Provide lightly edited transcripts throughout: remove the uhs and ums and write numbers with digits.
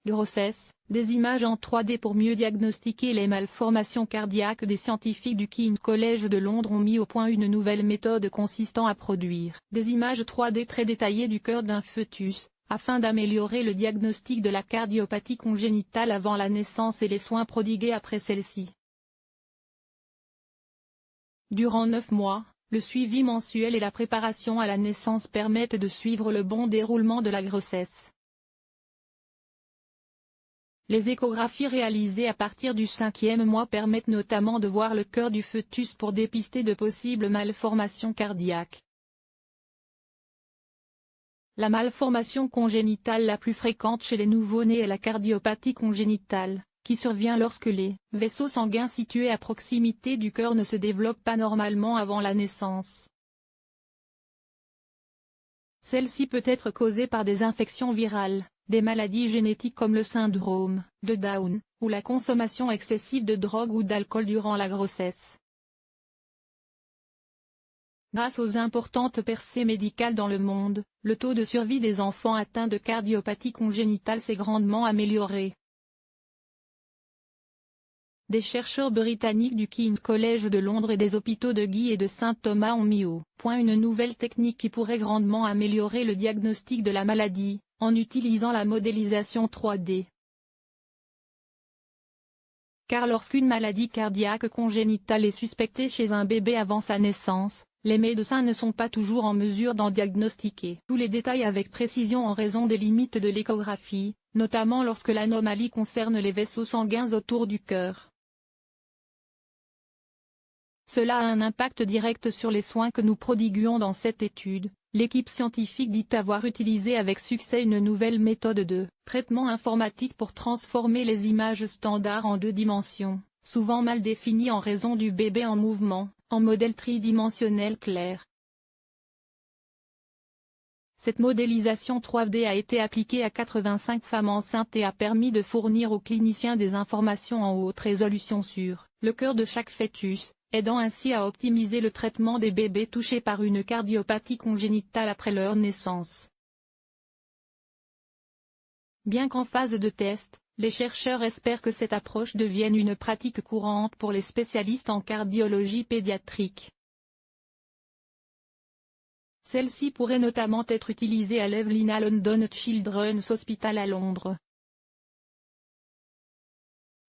grossesse, des images en 3D pour mieux diagnostiquer les malformations cardiaques. Des scientifiques du King's College de Londres ont mis au point une nouvelle méthode consistant à produire des images 3D très détaillées du cœur d'un fœtus, afin d'améliorer le diagnostic de la cardiopathie congénitale avant la naissance et les soins prodigués après celle-ci. Durant 9 mois, le suivi mensuel et la préparation à la naissance permettent de suivre le bon déroulement de la grossesse. Les échographies réalisées à partir du 5e mois permettent notamment de voir le cœur du fœtus pour dépister de possibles malformations cardiaques. La malformation congénitale la plus fréquente chez les nouveau-nés est la cardiopathie congénitale, qui survient lorsque les vaisseaux sanguins situés à proximité du cœur ne se développent pas normalement avant la naissance. Celle-ci peut être causée par des infections virales, des maladies génétiques comme le syndrome de Down, ou la consommation excessive de drogue ou d'alcool durant la grossesse. Grâce aux importantes percées médicales dans le monde, le taux de survie des enfants atteints de cardiopathie congénitale s'est grandement amélioré. Des chercheurs britanniques du King's College de Londres et des hôpitaux de Guy et de Saint-Thomas ont mis au point une nouvelle technique qui pourrait grandement améliorer le diagnostic de la maladie, en utilisant la modélisation 3D. Car lorsqu'une maladie cardiaque congénitale est suspectée chez un bébé avant sa naissance, les médecins ne sont pas toujours en mesure d'en diagnostiquer tous les détails avec précision en raison des limites de l'échographie, notamment lorsque l'anomalie concerne les vaisseaux sanguins autour du cœur. Cela a un impact direct sur les soins que nous prodiguons dans cette étude. L'équipe scientifique dit avoir utilisé avec succès une nouvelle méthode de traitement informatique pour transformer les images standards en 2 dimensions, souvent mal définies en raison du bébé en mouvement, en modèle tridimensionnel clair. Cette modélisation 3D a été appliquée à 85 femmes enceintes et a permis de fournir aux cliniciens des informations en haute résolution sur le cœur de chaque fœtus, aidant ainsi à optimiser le traitement des bébés touchés par une cardiopathie congénitale après leur naissance. Bien qu'en phase de test, les chercheurs espèrent que cette approche devienne une pratique courante pour les spécialistes en cardiologie pédiatrique. Celle-ci pourrait notamment être utilisée à l'Evelina London Children's Hospital à Londres.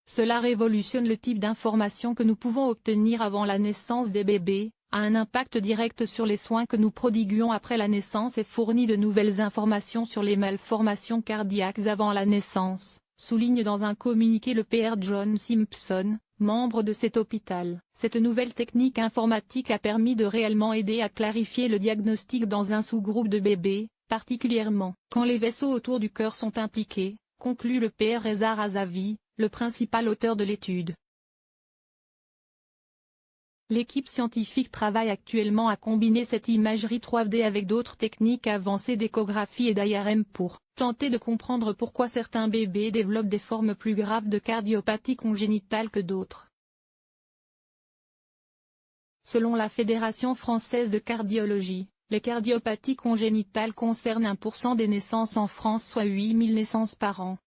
Cela révolutionne le type d'information que nous pouvons obtenir avant la naissance des bébés, a un impact direct sur les soins que nous prodiguons après la naissance et fournit de nouvelles informations sur les malformations cardiaques avant la naissance, souligne dans un communiqué le Pr John Simpson, membre de cet hôpital. Cette nouvelle technique informatique a permis de réellement aider à clarifier le diagnostic dans un sous-groupe de bébés, particulièrement quand les vaisseaux autour du cœur sont impliqués, conclut le Pr Reza Razavi, le principal auteur de l'étude. L'équipe scientifique travaille actuellement à combiner cette imagerie 3D avec d'autres techniques avancées d'échographie et d'IRM pour tenter de comprendre pourquoi certains bébés développent des formes plus graves de cardiopathie congénitale que d'autres. Selon la Fédération française de cardiologie, les cardiopathies congénitales concernent 1% des naissances en France, soit 8000 naissances par an.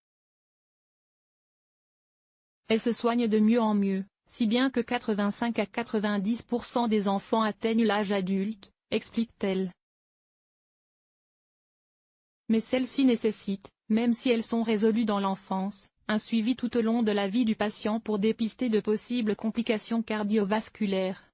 Elles se soignent de mieux en mieux, si bien que 85 à 90% des enfants atteignent l'âge adulte, explique-t-elle. Mais celles-ci nécessitent, même si elles sont résolues dans l'enfance, un suivi tout au long de la vie du patient pour dépister de possibles complications cardiovasculaires.